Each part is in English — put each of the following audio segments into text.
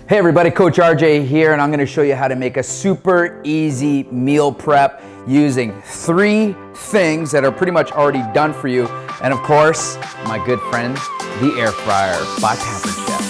Hey everybody, Coach RJ here, and I'm gonna show you how to make a super easy meal prep using 3 things that are pretty much already done for you. And of course, my good friend, the air fryer by Pampered Chef.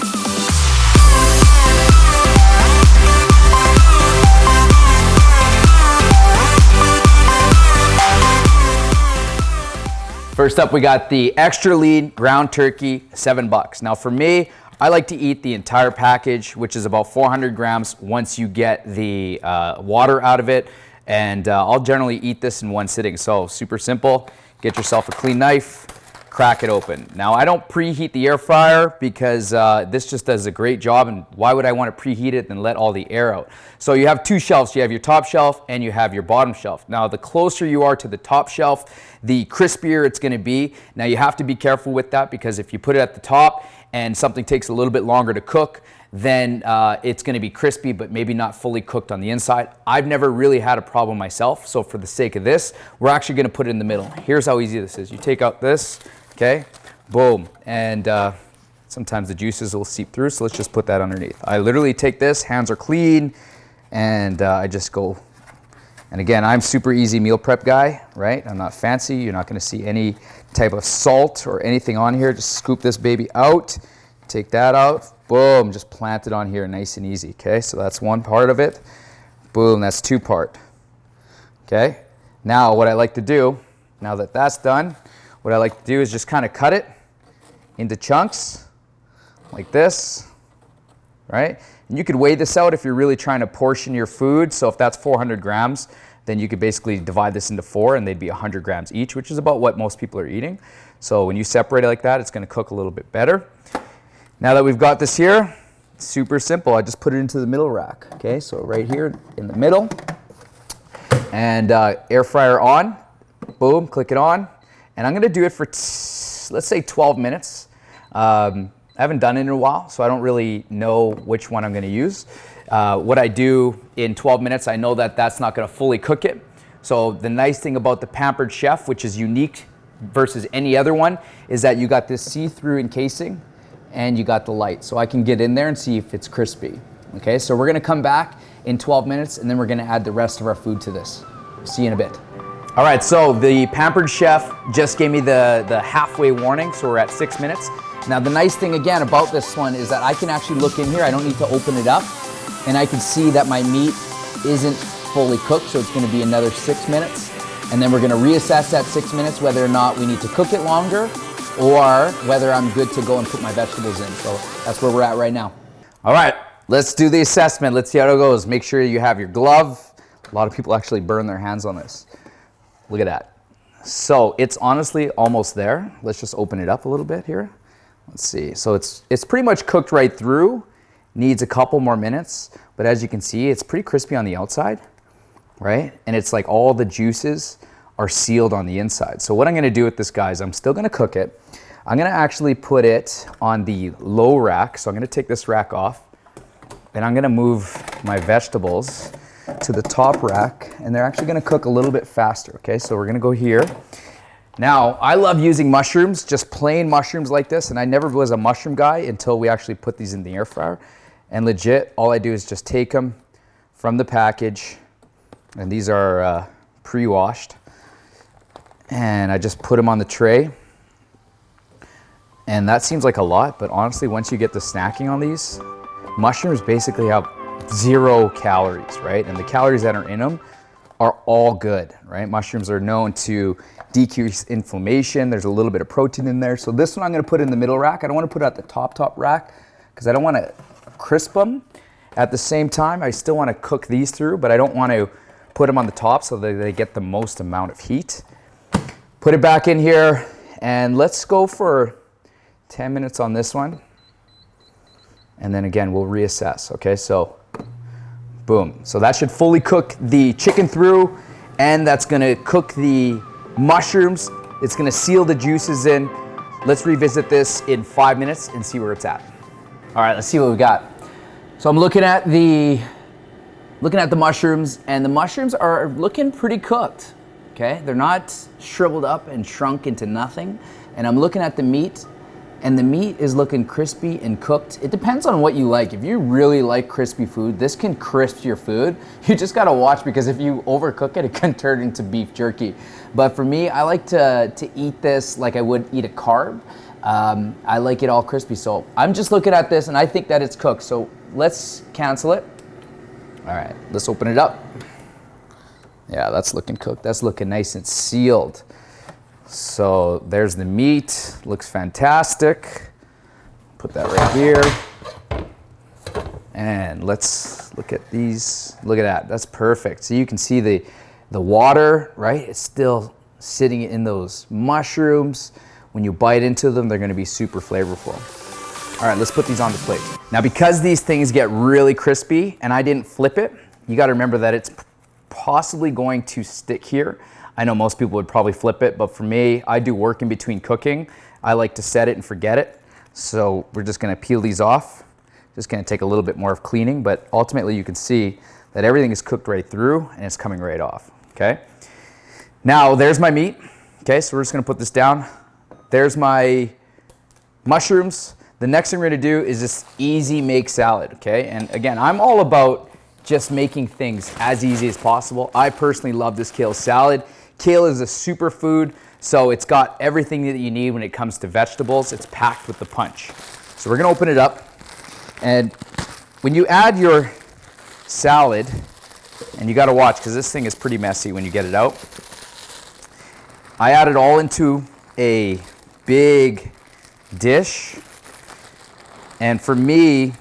First up, we got the extra lean ground turkey, $7. Now for me, I like to eat the entire package, which is about 400 grams once you get the water out of it. And I'll generally eat this in one sitting. So super simple, get yourself a clean knife, crack it open. Now I don't preheat the air fryer because this just does a great job, and why would I want to preheat it and let all the air out? So you have 2 shelves, you have your top shelf and you have your bottom shelf. Now the closer you are to the top shelf, the crispier it's going to be. Now you have to be careful with that because if you put it at the top and something takes a little bit longer to cook, then it's going to be crispy but maybe not fully cooked on the inside. I've never really had a problem myself, so for the sake of this, we're actually going to put it in the middle. Here's how easy this is. You take out this, okay, boom, and sometimes the juices will seep through, so let's just put that underneath. I literally take this, hands are clean, and I just go. And again, I'm super easy meal prep guy, right? I'm not fancy. You're not going to see any type of salt or anything on here. Just scoop this baby out, take that out, boom, just plant it on here, nice and easy, okay? So that's one part of it. Boom, that's 2 part, okay? Now what I like to do, now that that's done, what I like to do is just kind of cut it into chunks like this, right? And you could weigh this out if you're really trying to portion your food. So if that's 400 grams, then you could basically divide this into 4 and they'd be 100 grams each, which is about what most people are eating. So when you separate it like that, it's going to cook a little bit better. Now that we've got this here, it's super simple. I just put it into the middle rack. Okay, so right here in the middle, and air fryer on, boom, click it on. And I'm going to do it for, let's say 12 minutes. I haven't done it in a while, so I don't really know which one I'm going to use. What I do in 12 minutes, I know that that's not going to fully cook it. So the nice thing about the Pampered Chef, which is unique versus any other one, is that you got this see-through encasing and you got the light. So I can get in there and see if it's crispy. Okay, so we're going to come back in 12 minutes and then we're going to add the rest of our food to this. See you in a bit. All right, so the Pampered Chef just gave me the halfway warning, so we're at 6 minutes. Now the nice thing again about this one is that I can actually look in here. I don't need to open it up, and I can see that my meat isn't fully cooked, so it's going to be another 6 minutes. And then we're going to reassess at 6 minutes whether or not we need to cook it longer or whether I'm good to go and put my vegetables in. So that's where we're at right now. All right, let's do the assessment. Let's see how it goes. Make sure you have your glove. A lot of people actually burn their hands on this. Look at that. So it's honestly almost there. Let's just open it up a little bit here. Let's see. So it's pretty much cooked right through. Needs a couple more minutes, but as you can see, it's pretty crispy on the outside, right? And it's like all the juices are sealed on the inside. So what I'm going to do with this, guys, I'm still going to cook it. I'm going to actually put it on the low rack. So I'm going to take this rack off, and I'm going to move my vegetables to the top rack, and they're actually going to cook a little bit faster. Okay, so we're going to go here. Now, I love using mushrooms, just plain mushrooms like this, and I never was a mushroom guy until we actually put these in the air fryer. And legit, all I do is just take them from the package, and these are pre-washed, and I just put them on the tray. And that seems like a lot, but honestly, once you get the snacking on these, mushrooms basically have 0 calories, right? And the calories that are in them are all good, right? Mushrooms are known to decrease inflammation. There's a little bit of protein in there. So this one I'm going to put in the middle rack. I don't want to put it at the top rack because I don't want to crisp them. At the same time, I still want to cook these through, but I don't want to put them on the top so that they get the most amount of heat. Put it back in here, and let's go for 10 minutes on this one. And then again, we'll reassess. Okay, so boom. So that should fully cook the chicken through, and that's gonna cook the mushrooms. It's gonna seal the juices in. Let's revisit this in 5 minutes and see where it's at. All right, let's see what we got. So I'm looking at the mushrooms, and the mushrooms are looking pretty cooked. Okay, they're not shriveled up and shrunk into nothing. And I'm looking at the meat, and the meat is looking crispy and cooked. It depends on what you like. If you really like crispy food, this can crisp your food. You just gotta watch, because if you overcook it, it can turn into beef jerky. But for me, I like to eat this like I would eat a carb. I like it all crispy, so I'm just looking at this and I think that it's cooked. So let's cancel it. All right, let's open it up. Yeah, that's looking cooked. That's looking nice and sealed. So there's the meat, looks fantastic. Put that right here. And let's look at these. Look at that, that's perfect. So you can see the water, right? It's still sitting in those mushrooms. When you bite into them, they're gonna be super flavorful. All right, let's put these on the plate. Now, because these things get really crispy and I didn't flip it, you gotta remember that it's possibly going to stick here. I know most people would probably flip it, but for me, I do work in between cooking. I like to set it and forget it. So we're just gonna peel these off. Just gonna take a little bit more of cleaning, but ultimately you can see that everything is cooked right through and it's coming right off, okay? Now, there's my meat. Okay, so we're just gonna put this down. There's my mushrooms. The next thing we're gonna do is this easy make salad, okay? And again, I'm all about just making things as easy as possible. I personally love this kale salad. Kale is a superfood, so it's got everything that you need when it comes to vegetables. It's packed with the punch. So we're gonna open it up, and when you add your salad, and you gotta watch, because this thing is pretty messy when you get it out. I add it all into a big dish, and for me,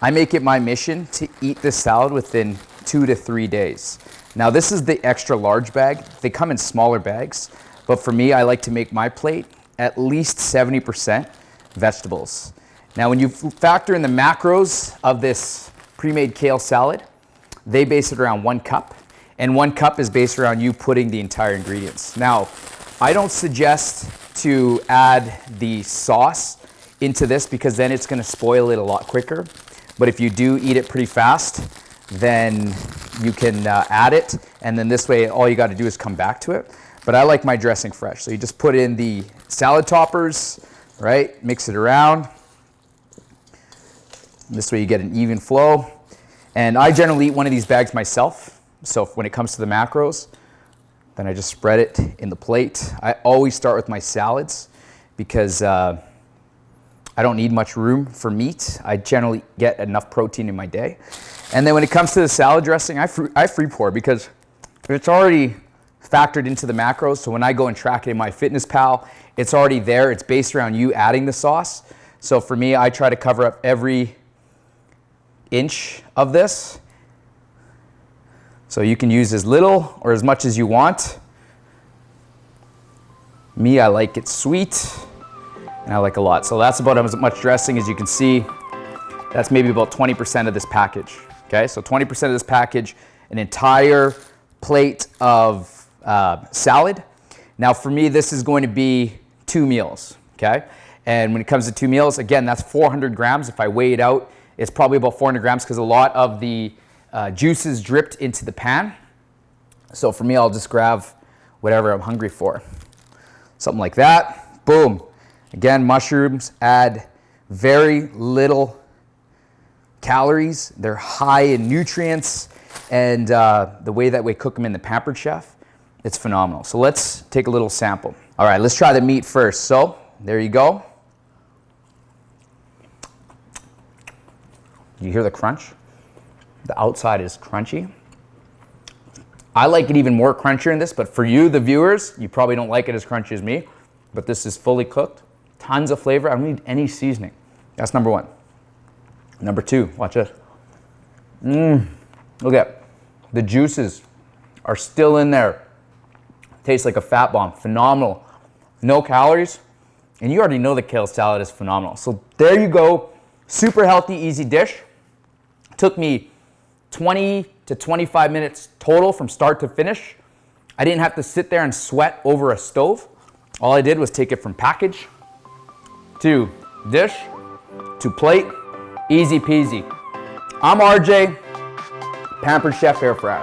I make it my mission to eat this salad within 2 to 3 days. Now, this is the extra large bag. They come in smaller bags, but for me, I like to make my plate at least 70% vegetables. Now, when you factor in the macros of this pre-made kale salad, they base it around 1 cup, and 1 cup is based around you putting the entire ingredients. Now, I don't suggest to add the sauce into this, because then it's gonna spoil it a lot quicker. But if you do eat it pretty fast, then you can add it, and then this way all you gotta do is come back to it. But I like my dressing fresh. So you just put in the salad toppers, right? Mix it around. This way you get an even flow. And I generally eat one of these bags myself. So when it comes to the macros, then I just spread it in the plate. I always start with my salads, because I don't need much room for meat. I generally get enough protein in my day. And then when it comes to the salad dressing, I free pour, because it's already factored into the macros. So when I go and track it in MyFitnessPal, it's already there. It's based around you adding the sauce. So for me, I try to cover up every inch of this. So you can use as little or as much as you want. Me, I like it sweet, and I like a lot. So that's about as much dressing as you can see. That's maybe about 20% of this package. Okay, so 20% of this package, an entire plate of salad. Now for me, this is going to be 2 meals, okay? And when it comes to 2 meals, again, that's 400 grams. If I weigh it out, it's probably about 400 grams, because a lot of the juices dripped into the pan. So for me, I'll just grab whatever I'm hungry for. Something like that, boom. Again, mushrooms add very little calories. They're high in nutrients, and the way that we cook them in the Pampered Chef, it's phenomenal. So let's take a little sample. All right, let's try the meat first. So there you go. You hear the crunch? The outside is crunchy. I like it even more crunchier in this, but for you, the viewers, you probably don't like it as crunchy as me, but this is fully cooked. Tons of flavor. I don't need any seasoning. That's number 1. Number 2, watch this. Look at the juices are still in there. Tastes like a fat bomb. Phenomenal. No calories. And you already know the kale salad is phenomenal. So there you go. Super healthy, easy dish. Took me 20 to 25 minutes total from start to finish. I didn't have to sit there and sweat over a stove. All I did was take it from package to dish to plate. Easy peasy. I'm RJ, Pampered Chef Air Fryer.